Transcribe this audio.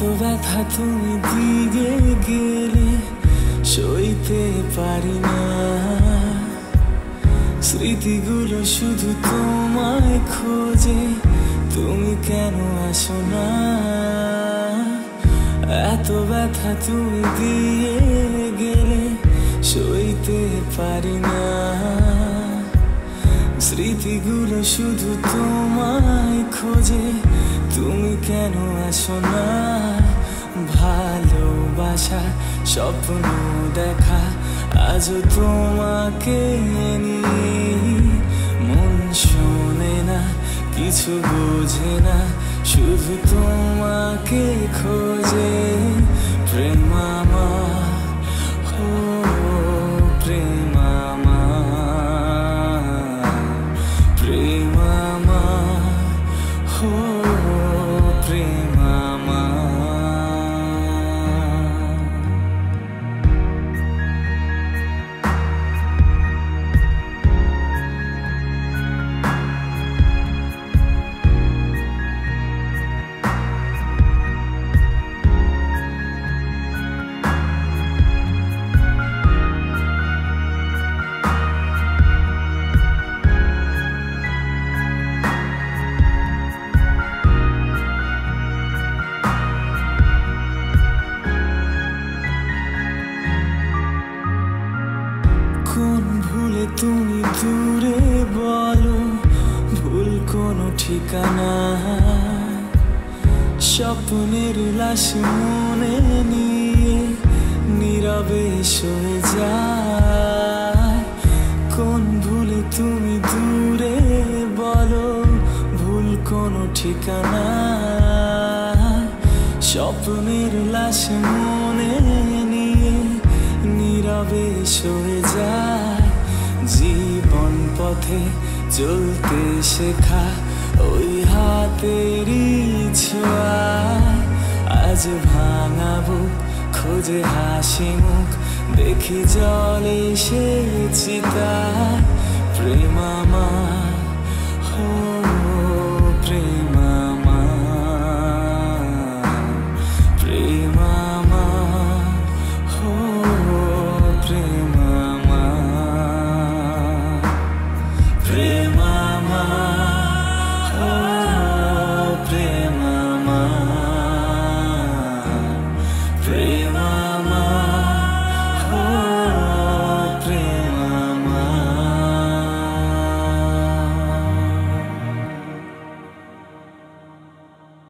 এত ব্যথা তুমি দিয়ে গেলে সইতে পারি না। স্মৃতিগুলো শুধু তোমায় খোঁজে, তুমি কেন আসো না? এত ব্যথা তুমি দিয়ে গেলে সইতে পারি না। স্মৃতিগুলো শুধু তোমায় খোঁজে, তুমি কেন আসো না? ভালোবাসা স্বপ্ন দেখা আজও তোমাকে নিয়ে, মন শোনে না কিছু বোঝে না, শুধু তোমাকে খোঁজে। প্রেম আমার, ও প্রেম আমার, প্রেম আমার, ও প্রেম আমার। কোন ভুলে তুমি দূরে বলো, ভুল কোনো ঠিকানা। স্বপ্নের লাশ মনে নিয়ে নীরবে সয়ে যায়। কোন ভুলে তুমি দূরে বলো, ভুল কোনো ঠিকানা। স্বপ্নের লাশ মনে নিয়ে নীরবে সয়ে যায়। জীবন পথে চলতে শেখা ওই হাতেরই ছোঁয়ায়, আজ ভাঙা বুক খোঁজে হাসি মুখ, দেখি জলে সে চিতায়। প্রেম আমার,